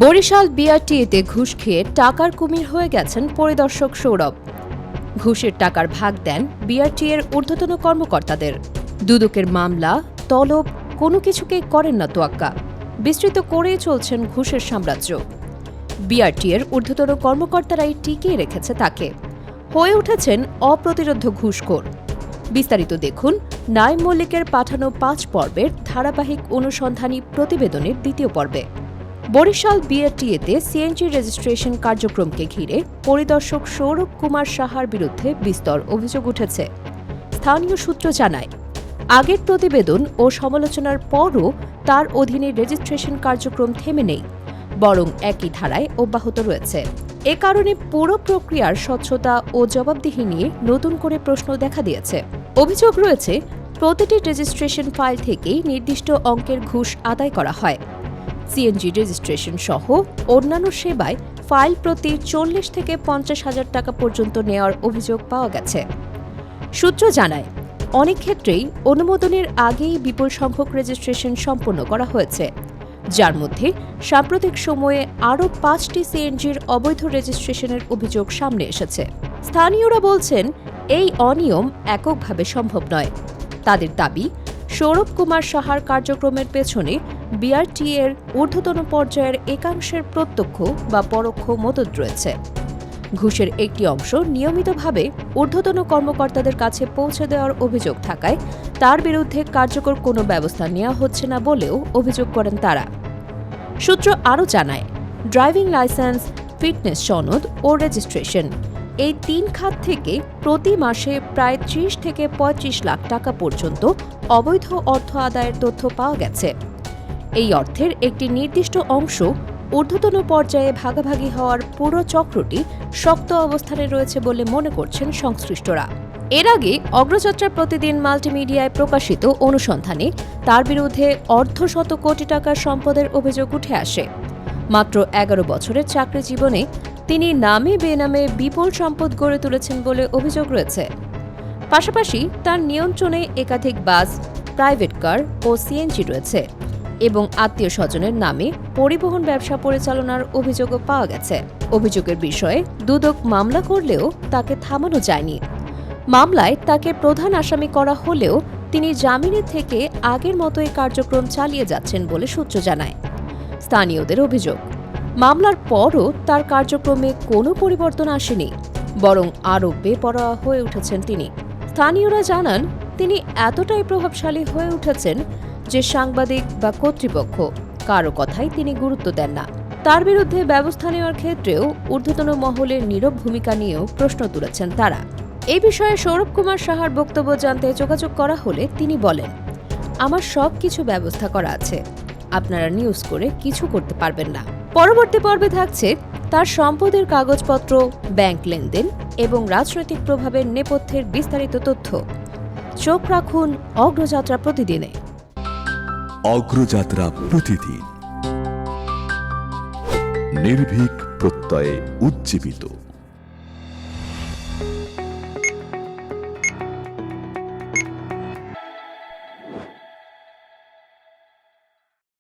বরিশাল বিআরটিএতে ঘুষ খেয়ে টাকার কুমির হয়ে গেছেন পরিদর্শক সৌরভ। ঘুষের টাকার ভাগ দেন বিআরটিএর ঊর্ধ্বতন কর্মকর্তাদের। দুদকের মামলা, তলব কোনো কিছুকেই করেন না তোয়াক্কা। বিস্তৃত করেই চলছেন ঘুষের সাম্রাজ্য। বিআরটিএর ঊর্ধ্বতন কর্মকর্তারাই টিকিয়ে রেখেছে তাকে। হয়ে উঠেছেন অপ্রতিরোধ্য ঘুষখোর। বিস্তারিত দেখুন নাইম মল্লিকের পাঠানো ৫ পর্বের ধারাবাহিক অনুসন্ধানী প্রতিবেদনের দ্বিতীয় পর্বে। বরিশাল বিআরটিএতে সিএনজি রেজিস্ট্রেশন কার্যক্রমকে ঘিরে পরিদর্শক সৌরভ কুমার সাহার বিরুদ্ধে বিস্তর অভিযোগ উঠেছে। স্থানীয় সূত্র জানায়, আগের প্রতিবেদন ও সমালোচনার পরও তার অধীনে রেজিস্ট্রেশন কার্যক্রম থেমে নেই, বরং একই ধারায় অব্যাহত রয়েছে। এ কারণে পুরো প্রক্রিয়ার স্বচ্ছতা ও জবাবদিহি নিয়ে নতুন করে প্রশ্ন দেখা দিয়েছে। অভিযোগ রয়েছে, প্রতিটি রেজিস্ট্রেশন ফাইল থেকেই নির্দিষ্ট অঙ্কের ঘুষ আদায় করা হয়। সিএনজি রেজিস্ট্রেশন সহ অন্যান্য সেবায় ফাইল প্রতি ৪০ থেকে ৫০ হাজার টাকা পর্যন্ত নেওয়ার অভিযোগ পাওয়া গেছে। সূত্র জানায়, অনেক ক্ষেত্রেই অনুমোদনের আগেই বিপুল সংখ্যক রেজিস্ট্রেশন সম্পন্ন করা হয়েছে, যার মধ্যে সাম্প্রতিক সময়ে আরও ৫টি সিএনজির অবৈধ রেজিস্ট্রেশনের অভিযোগ সামনে এসেছে। স্থানীয়রা বলছেন, এই অনিয়ম এককভাবে সম্ভব নয়। তাদের দাবি, সৌরভ কুমার সাহার কার্যক্রমের পেছনে বিআরটিএর ঊর্ধ্বতন পর্যায়ের একাংশের প্রত্যক্ষ বা পরোক্ষ মদত রয়েছে। ঘুষের একটি অংশ নিয়মিতভাবে ঊর্ধ্বতন কর্মকর্তাদের কাছে পৌঁছে দেওয়ার অভিযোগ থাকায় তার বিরুদ্ধে কার্যকর কোনো ব্যবস্থা নেওয়া হচ্ছে না বলেও অভিযোগ করেন তারা। সূত্র আরও জানায়, ড্রাইভিং লাইসেন্স, ফিটনেস সনদ ও রেজিস্ট্রেশন এই ৩ খাত থেকে প্রতি মাসে প্রায় ৩০ থেকে ৩৫ লাখ টাকা পর্যন্ত অবৈধ অর্থ আদায়ের তথ্য পাওয়া গেছে। এই অর্থের একটি নির্দিষ্ট অংশ ঊর্ধ্বতন পর্যায়ে ভাগাভাগি হওয়ার পুরো চক্রটি শক্ত অবস্থানে রয়েছে বলে মনে করছেন সংশ্লিষ্টরা। এর আগে অগ্রযাত্রা প্রতিদিন মাল্টিমিডিয়ায় প্রকাশিত অনুসন্ধানে তার বিরুদ্ধে অর্ধশত কোটি টাকার সম্পদের অভিযোগ উঠে আসে। মাত্র ১১ বছরের চাকরি জীবনে তিনি নামে বেনামে বিপুল সম্পদ গড়ে তুলেছেন বলে অভিযোগ রয়েছে। পাশাপাশি তার নিয়ন্ত্রণে একাধিক বাস, প্রাইভেট কার ও সিএনজি রয়েছে এবং আত্মীয় স্বজনের নামে পরিবহন ব্যবসা পরিচালনার অভিযোগও পাওয়া গেছে। অভিযোগের বিষয়ে দুদক মামলা করলেও তাকে থামানো যায়নি। মামলায় তাকে প্রধান আসামি করা হলেও তিনি জামিনে থেকে আগের মতোই কার্যক্রম চালিয়ে যাচ্ছেন বলে সূত্র জানায়। স্থানীয়দের অভিযোগ, মামলার পরও তার কার্যক্রমে কোনো পরিবর্তন আসেনি, বরং আরও বেপরোয়া হয়ে উঠেছেন তিনি। স্থানীয়রা জানান, তিনি এতটাই প্রভাবশালী হয়ে উঠেছেন যে সাংবাদিক বা কর্তৃপক্ষ কারো কথাই তিনি গুরুত্ব দেন না। তার বিরুদ্ধে ব্যবস্থা নেওয়ার ক্ষেত্রেও ঊর্ধ্বতন মহলের নীরব ভূমিকা নিয়েও প্রশ্ন তুলেছেন তারা। এই বিষয়ে সৌরভ কুমার সাহার বক্তব্য জানতে যোগাযোগ করা হলে তিনি বলেন, আমার সব কিছু ব্যবস্থা করা আছে, আপনারা নিউজ করে কিছু করতে পারবেন না। পরবর্তী পর্বে থাকছে তার সম্পদের কাগজপত্র, ব্যাংক লেনদেন এবং রাজনৈতিক প্রভাবের নেপথ্যের বিস্তারিত তথ্য। চোখ রাখুন অগ্রযাত্রা প্রতিদিনে। অগ্রযাত্রা প্রতিদিন, নির্ভীক প্রত্যয়ে উজ্জীবিত।